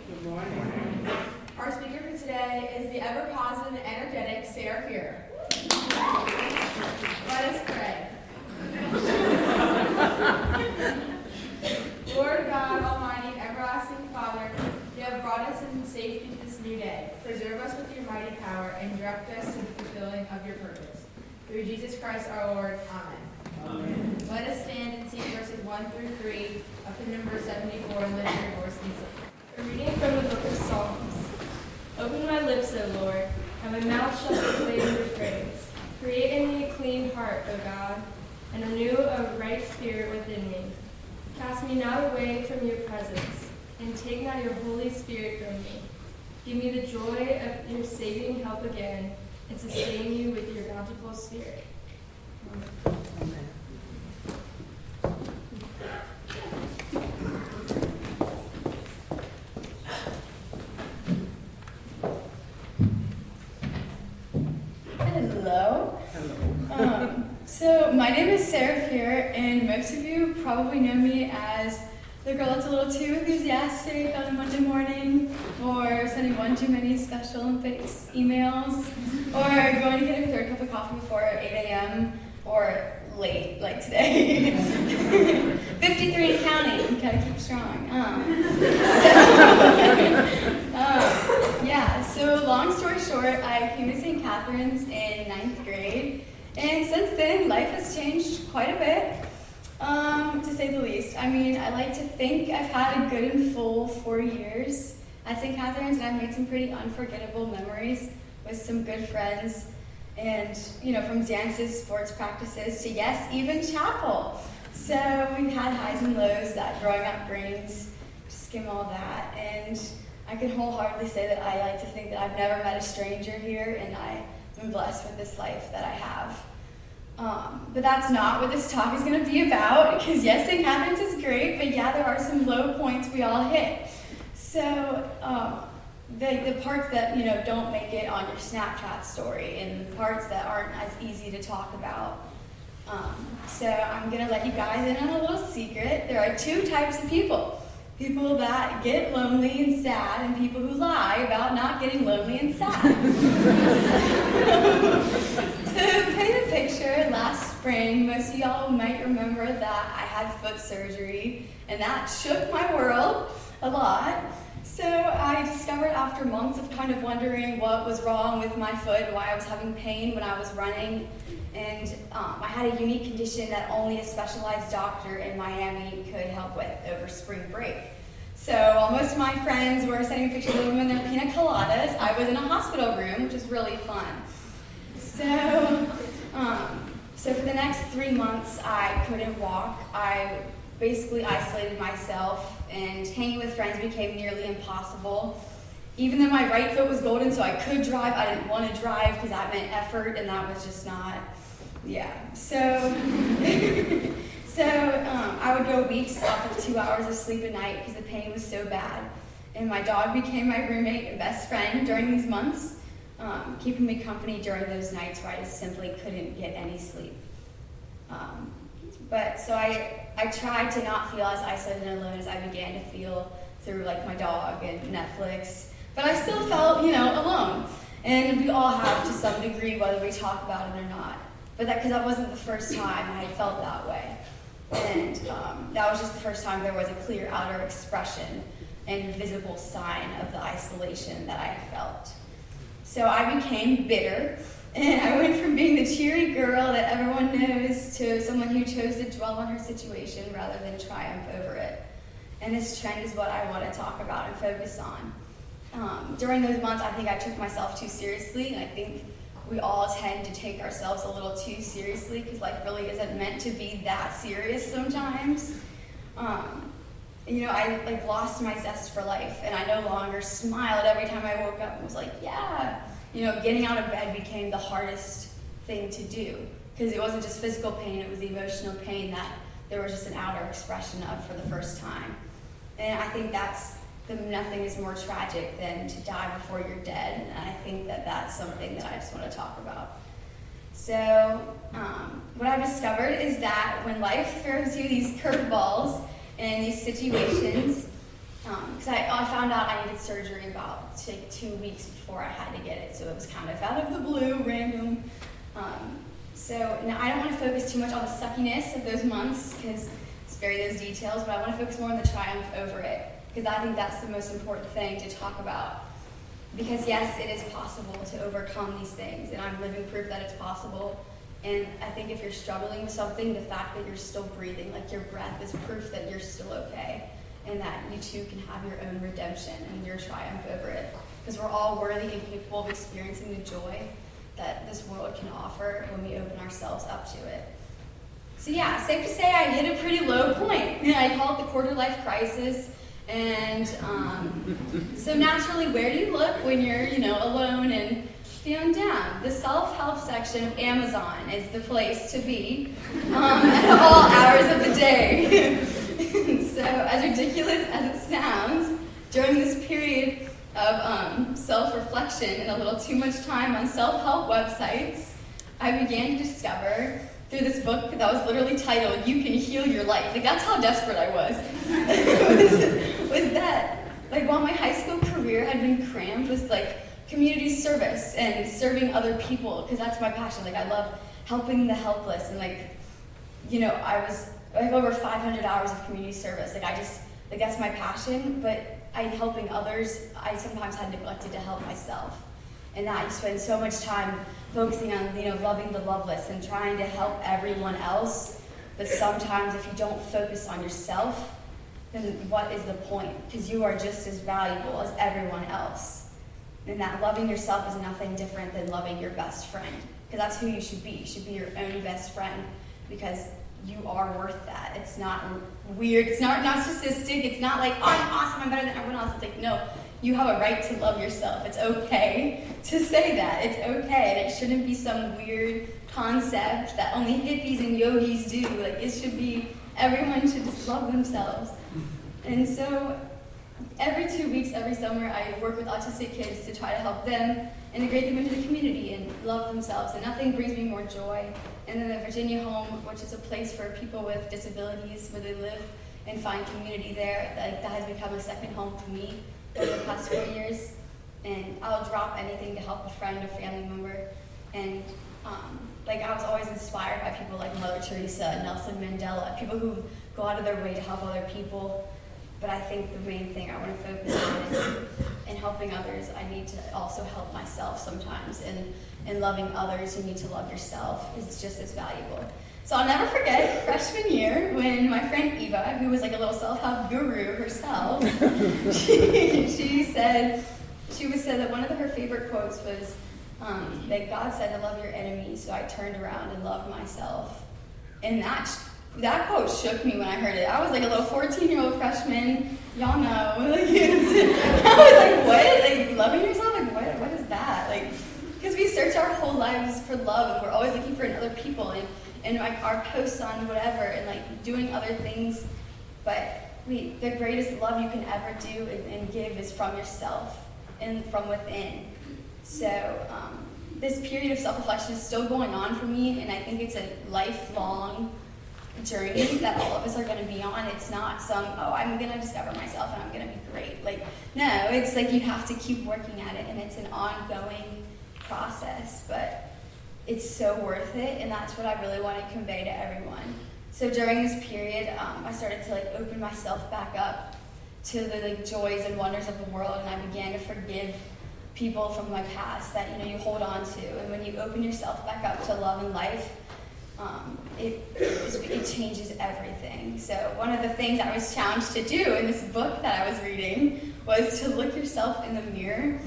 Good morning. Our speaker for today is the ever-positive and energetic Sarah Fear. Let us pray. Lord God, Almighty, everlasting Father, you have brought us in safety this new day. Preserve us with your mighty power and direct us to the fulfilling of your purpose. Through Jesus Christ our Lord. Amen. Amen. Let us stand and sing verses 1 through 3 up to number 74 and lift your voice and sing. A reading from the book of Psalms. Open my lips, O Lord, and my mouth shall proclaim your praise. Create in me a clean heart, O God, and renew a right spirit within me. Cast me not away from your presence, and take not your Holy Spirit from me. Give me the joy of your saving help again, and sustain me with your bountiful spirit. Amen. Hello. Hello. So my name is Sarah Fear, and most of you probably know me as the girl that's a little too enthusiastic on a Monday morning, or sending one too many Special Olympics emails, or going to get a third cup of coffee before 8 a.m., or late, like today. 53 and counting, gotta keep strong. So long story short, I came to St. Catherine's in 9th grade, and since then, life has changed quite a bit, to say the least. I mean, I like to think I've had a good and full 4 years at St. Catherine's, and I've made some pretty unforgettable memories with some good friends, and, from dances, sports practices, to yes, even chapel. So we've had highs and lows that growing up brings, to skim all that, and I can wholeheartedly say that I like to think that I've never met a stranger here, and I've been blessed with this life that I have. But that's not what this talk is going to be about, because yes, St. Catherine's is great, but yeah, there are some low points we all hit. So the parts that don't make it on your Snapchat story, and the parts that aren't as easy to talk about. So I'm going to let you guys in on a little secret. There are two types of people. People that get lonely and sad, and people who lie about not getting lonely and sad. To paint a picture, last spring, most of y'all might remember that I had foot surgery, and that shook my world a lot. So I discovered after months of kind of wondering what was wrong with my foot, why I was having pain when I was running, and I had a unique condition that only a specialized doctor in Miami could help with over spring break. So while most of my friends were sending pictures of them in their pina coladas, I was in a hospital room, which was really fun. So for the next 3 months, I couldn't walk. I basically isolated myself, and hanging with friends became nearly impossible. Even though my right foot was golden, so I could drive, I didn't want to drive because that meant effort, and that was just not, So I would go weeks off of 2 hours of sleep a night because the pain was so bad. And my dog became my roommate and best friend during these months, keeping me company during those nights where I just simply couldn't get any sleep. So I tried to not feel as isolated and alone as I began to feel through my dog and Netflix, but I still felt, alone. And we all have to some degree, whether we talk about it or not. But because that wasn't the first time I had felt that way. And that was just the first time there was a clear outer expression and visible sign of the isolation that I felt. So I became bitter, and I went from being the cheery girl that everyone knows to someone who chose to dwell on her situation rather than triumph over it. And this trend is what I want to talk about and focus on. During those months, I think I took myself too seriously, and I think we all tend to take ourselves a little too seriously because life really isn't meant to be that serious sometimes. I lost my zest for life, and I no longer smiled every time I woke up and was like, yeah. Getting out of bed became the hardest thing to do because it wasn't just physical pain, it was the emotional pain that there was just an outer expression of for the first time. And I think nothing is more tragic than to die before you're dead, and I think that that's something that I just want to talk about. So what I've discovered is that when life throws you these curveballs and these situations, because I found out I needed surgery about 2 weeks before I had to get it, so it was kind of out of the blue, random. So now I don't want to focus too much on the suckiness of those months, because it's very those details, but I want to focus more on the triumph over it, because I think that's the most important thing to talk about. Because yes, it is possible to overcome these things, and I'm living proof that it's possible. And I think if you're struggling with something, the fact that you're still breathing, like your breath, is proof that you're still okay, and that you too can have your own redemption and your triumph over it. Because we're all worthy and capable of experiencing the joy that this world can offer when we open ourselves up to it. So yeah, safe to say I hit a pretty low point. I call it the quarter life crisis. And so naturally, where do you look when you're, alone and feeling down? The self-help section of Amazon is the place to be at all hours of the day. So as ridiculous as it sounds, during this period of self-reflection and a little too much time on self-help websites, I began to discover through this book that was literally titled, "You Can Heal Your Life." Like, that's how desperate I was. was that, like, while my high school career had been crammed with, like, community service and serving other people, because that's my passion. Like, I love helping the helpless, and, I have over 500 hours of community service. That's my passion, but helping others, I sometimes had neglected to help myself. And that I spend so much time focusing on, loving the loveless and trying to help everyone else. But sometimes if you don't focus on yourself, then what is the point? Because you are just as valuable as everyone else. And that loving yourself is nothing different than loving your best friend. Because that's who you should be. You should be your own best friend, because you are worth that. It's not weird. It's not narcissistic. It's not like, oh, I'm awesome, I'm better than everyone else. It's like, no, you have a right to love yourself. It's okay to say that. It's okay. And it shouldn't be some weird concept that only hippies and yogis do. Like, it should be, everyone should just love themselves. And so every 2 weeks, every summer, I work with autistic kids to try to help them integrate them into the community and love themselves. And nothing brings me more joy. And then the Virginia Home, which is a place for people with disabilities where they live and find community there, that has become a second home to me over the past 4 years. And I'll drop anything to help a friend or family member. And I was always inspired by people like Mother Teresa, Nelson Mandela, people who go out of their way to help other people. But I think the main thing I want to focus on is in helping others. I need to also help myself sometimes, and loving others, you need to love yourself, is just as valuable. So I'll never forget freshman year when my friend Eva, who was like a little self-help guru herself, she said that one of her favorite quotes was that God said to love your enemies, so I turned around and loved myself. And that quote shook me when I heard it. I was like a little 14-year-old freshman, y'all know. I was like, what? Like, loving yourself? Like, what is that? Like, because we search our whole lives for love, and we're always looking for other people, and like our posts on whatever, and like doing other things. But the greatest love you can ever do and give is from yourself and from within. So this period of self-reflection is still going on for me, and I think it's a lifelong journey that all of us are going to be on. It's not I'm going to discover myself and I'm going to be great. Like, no, it's like you have to keep working at it, and it's an ongoing process, but it's so worth it, and that's what I really want to convey to everyone. So during this period, I started to open myself back up to the joys and wonders of the world, and I began to forgive people from my past that you hold on to. And when you open yourself back up to love and life, it changes everything. So one of the things I was challenged to do in this book that I was reading was to look yourself in the mirror.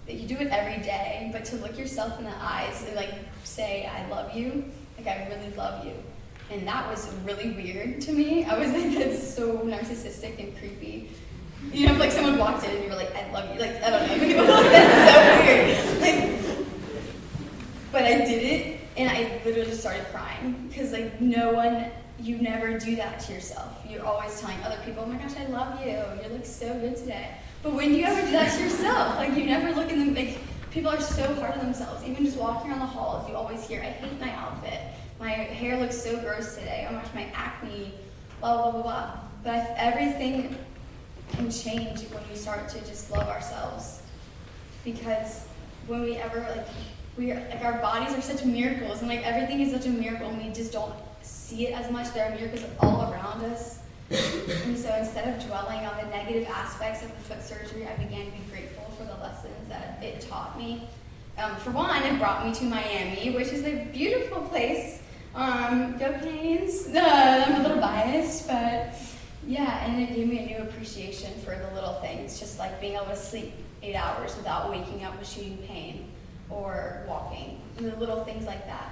You do it every day, but to look yourself in the eyes and say, I love you, I really love you. And that was really weird to me. I was like, that's so narcissistic and creepy. If someone walked in and you were like, I love you, I don't know, that's so weird. But I did it, and I literally just started crying, because you never do that to yourself. You're always telling other people, oh my gosh, I love you, you look so good today. But when do you ever do that to yourself? You never look in the, people are so hard on themselves. Even just walking around the halls, you always hear, I hate my outfit. My hair looks so gross today. Oh my gosh, my acne, blah, blah, blah, blah. But everything can change when we start to just love ourselves. Because when we ever, our bodies are such miracles, and everything is such a miracle, and we just don't see it as much. There are miracles all around us. And so instead of dwelling on the negative aspects of the foot surgery, I began to be grateful for the lessons that it taught me. For one, it brought me to Miami, which is a beautiful place. Go Canes. I'm a little biased, but yeah, and it gave me a new appreciation for the little things, just like being able to sleep 8 hours without waking up with shooting pain or walking, and the little things like that.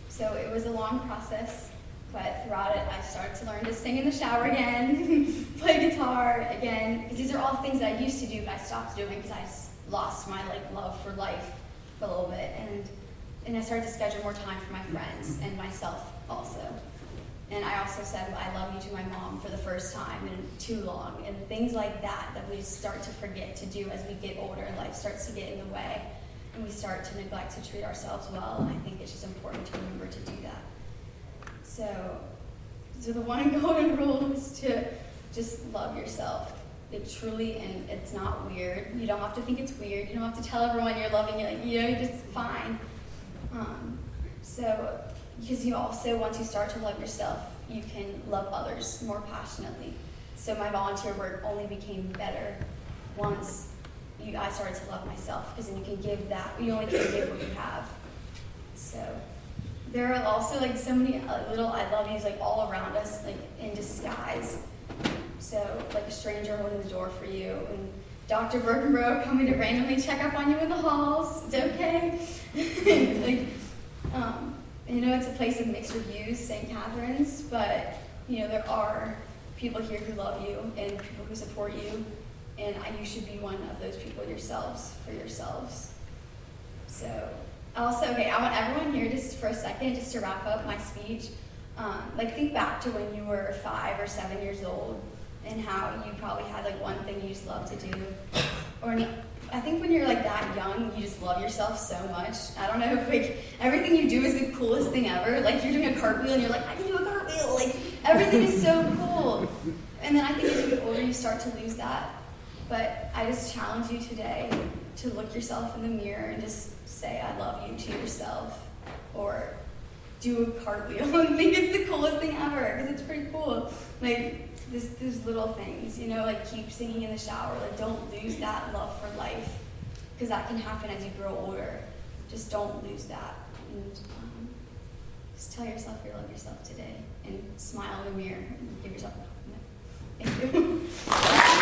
So it was a long process, but throughout it, I started to learn to sing in the shower again, play guitar again, because these are all things that I used to do, but I stopped doing because I lost my love for life for a little bit, and I started to schedule more time for my friends and myself also. And I also said, I love you to my mom for the first time in too long, and things like that we start to forget to do as we get older and life starts to get in the way, and we start to neglect to treat ourselves well. And I think it's just important to remember to do that. So the one golden rule is to just love yourself. It truly, and it's not weird. You don't have to think it's weird. You don't have to tell everyone you're loving it. You're just fine. Because you also, once you start to love yourself, you can love others more passionately. So my volunteer work only became better once I started to love myself, because then you can give that. You only can give what you have. So there are also so many little I love yous all around us, in disguise. So a stranger holding the door for you, and Dr. Birkenbrough coming to randomly check up on you in the halls. It's okay. It's a place of mixed reviews, St. Catherine's, but there are people here who love you and people who support you, and you should be one of those people for yourselves. So also, I want everyone here just for a second, just to wrap up my speech, think back to when you were 5 or 7 years old, and how you probably had one thing you just loved to do. I think when you're that young, you just love yourself so much. I don't know if everything you do is the coolest thing ever. You're doing a cartwheel and you're I can do a cartwheel. Everything is so cool. And then I think as you get older, you start to lose that. But I just challenge you today to look yourself in the mirror and just say, I love you to yourself. Or do a cartwheel and think it's the coolest thing ever, because it's pretty cool. These little things, keep singing in the shower. Don't lose that love for life, because that can happen as you grow older. Just don't lose that. And just tell yourself you love yourself today, and smile in the mirror and give yourself a compliment. Thank you.